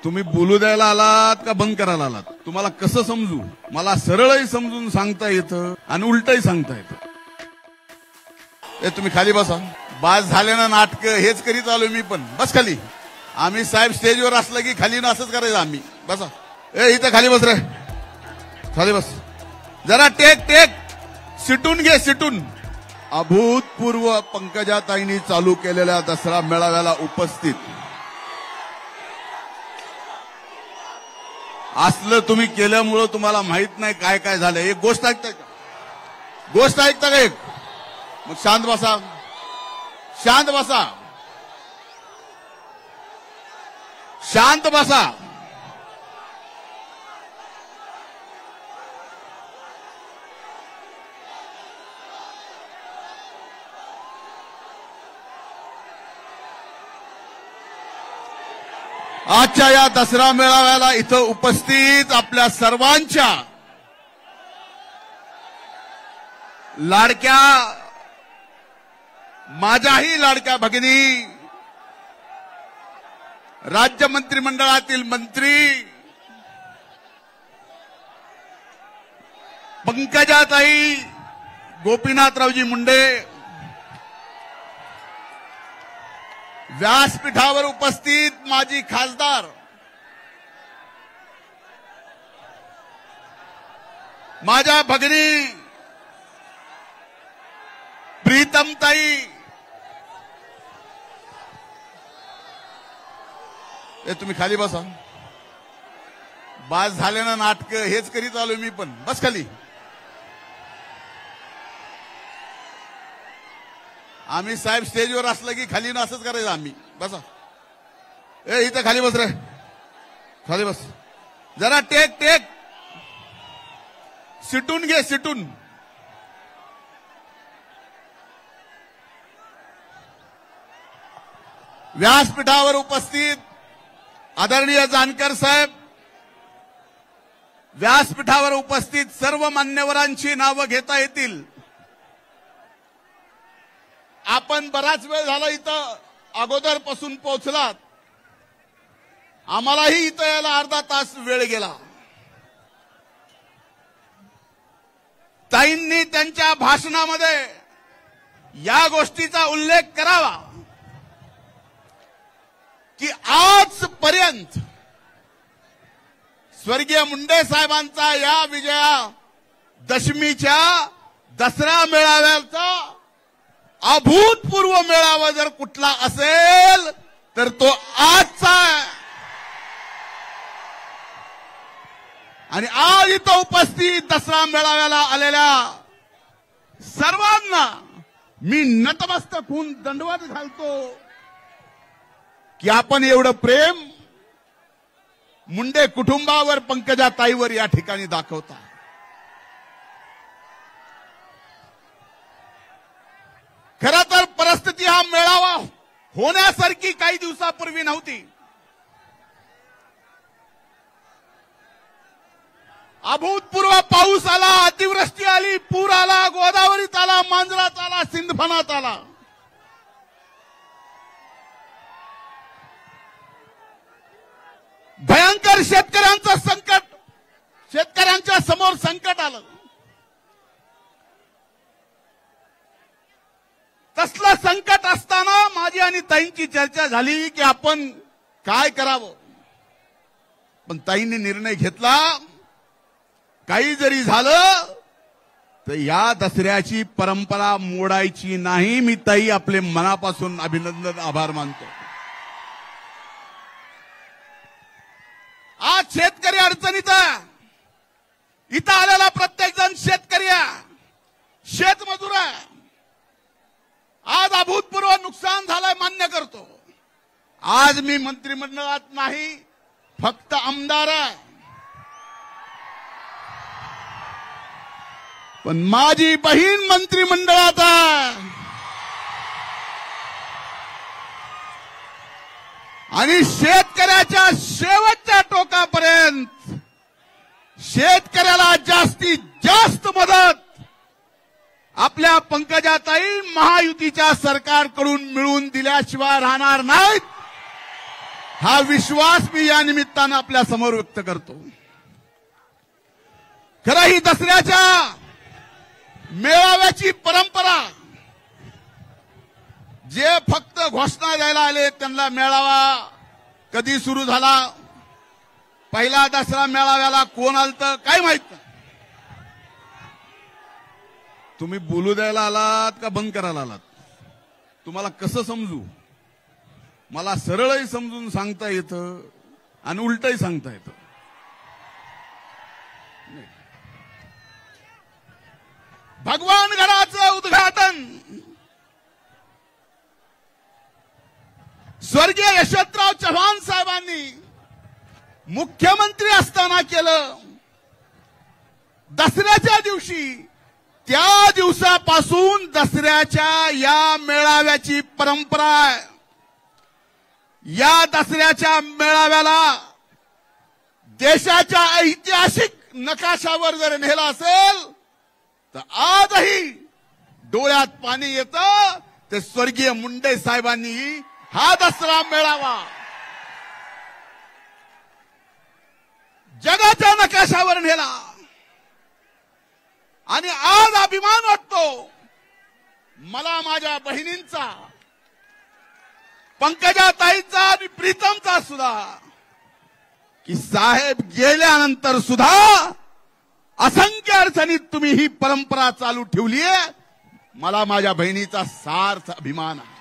तुम्ही बोलू द्यायला आलात का बंद करायला आलात? तुम्हाला कसं समजू? मला सरळही समजून सांगता येतं आणि उलटही सांगता येतं. तुम्ही खाली बसा. बास झाले ना नाटक, हेच करीत आलो मी पण. बस खाली. आम्ही साहेब स्टेजवर असलं की खाली ना असंच करायचं आम्ही. बसा. इथं खाली बस रे, खाली बस. जरा टेक सिटून घे, सिटून. अभूतपूर्व पंकजाताईंनी चालू केलेल्या दसरा मेळाव्याला उपस्थित असलं तुम्ही केल्यामुळं तुम्हाला माहित नाही काय काय झालं. एक गोष्ट ऐकताय का? गोष्ट ऐकता का? एक मग शांत बसा, शांत बसा, शांत बसा. आजच्या या दसरा मेळाव्याला इथं उपस्थित आपल्या सर्वांच्या लाडक्या, माझ्याही लाडक्या भगिनी, राज्य मंत्रिमंडळातील मंत्री पंकजाताई गोपीनाथरावजी मुंडे, व्यासपीठावर उपस्थित माजी खासदार माझ्या भगिनी प्रीतमताई, तुम्ही खाली बसा. बास झाले ना नाटक, हेच करीत आलो मी पण. बस खाली. आम्ही साहेब स्टेजवर असलं की खाली ना असंच करायचं आम्ही. बसा. इथं खाली बस रे, खाली बस. जरा टेक सिटून घे, सिटून. व्यासपीठावर उपस्थित आदरणीय जानकर साहेब, व्यासपीठावर उपस्थित सर्व मान्यवरांची नावं घेता येतील. आपण बराच वेळ झाला इथं अगोदरपासून पोहोचलात. आम्हालाही इथं यायला अर्धा तास वेळ गेला. ताईंनी त्यांच्या भाषणामध्ये या गोष्टीचा उल्लेख करावा की आजपर्यंत स्वर्गीय मुंडे साहेबांचा या विजयादशमीच्या दसरा मेळाव्याचा अभूतपूर्व मेळावा जर कुठला असेल तर तो आजचा आहे. आणि आज इथं उपस्थित दसरा मेळाव्याला आलेल्या सर्वांना मी नतमस्तक होऊन दंडवत घालतो की आपण एवढं प्रेम मुंडे कुटुंबावर, पंकजाताईवर या ठिकाणी दाखवता. खरं तर परिस्थिती हा मेळावा होण्यासारखी काही दिवसापूर्वी नव्हती. अभूतपूर्व पाऊस आला, अतिवृष्टी आली, पूर आला, गोदावरीत आला, मांजरात आला, सिंधफणात आला. भयंकर शेतकऱ्यांचं संकट, शेतकऱ्यांच्या समोर संकट आलं. तसलं संकट असताना माझी आणि ताईंची चर्चा झाली की आपण काय करावं. पण ताईंनी निर्णय घेतला, काही जरी झालं तर या दसऱ्याची परंपरा मोडायची नाही. मी ताई आपले मनापासून अभिनंदन, आभार मानतो. आज शेतकरी अडचणीत आहे. इथं आलेला प्रत्येक जण शेतकरी आहे, शेतमजूर आहे. आज अभूतपूर्व नुकसान झालंय, मान्य करतो. आज मी मंत्रिमंडळात नाही, फक्त आमदार आहे. पण माझी बहीण मंत्रिमंडळात आहे. आणि शेतकऱ्याच्या शेवटच्या टोकापर्यंत शेतकऱ्याला जास्तीत जास्त मदत आपल्या पंकजाताई महायुतीच्या सरकारकडून मिळवून दिल्याशिवाय राहणार नाहीत. हा विश्वास मी या निमित्तानं आपल्या समोर व्यक्त करतो। खरं ही दसऱ्याच्या मेळाव्याची परंपरा, जे फक्त घोषणा द्यायला आले त्यांना मेळावा कधी सुरू झाला, पहिला दसरा मेळाव्याला कोण आलतं काय माहित नाही। तुम्ही बोलू द्यायला आलात का बंद करायला आलात? तुम्हाला कसं समजू? मला सरळही समजून सांगता येतं आणि उलटही सांगता येतं। भगवान घराचं उद्घाटन स्वर्गीय यशवंतराव चव्हाण साहेबांनी मुख्यमंत्री असताना केलं। दसऱ्याच्या दिवशी, त्या दिवसापासून दसऱ्याच्या या मेळाव्याची परंपरा आहे। या दसऱ्याच्या मेळाव्याला देशाच्या ऐतिहासिक नकाशावर जर नेलं असेल तर आजही डोळ्यात पाणी येतं। ते स्वर्गीय मुंडे साहेबांनी हा दसरा मेळावा जगाच्या नकाशावर नेला आणि आज अभिमान वाटतो मला माझ्या बहिणींचा, पंकजाताईंचा आणि प्रीतमचा सुद्धा, की साहेब गेल्यानंतर सुद्धा असंख्य अडचणीत तुम्ही ही परंपरा चालू ठेवलीये। मला माझ्या बहिणीचा सार्थ अभिमान आहे।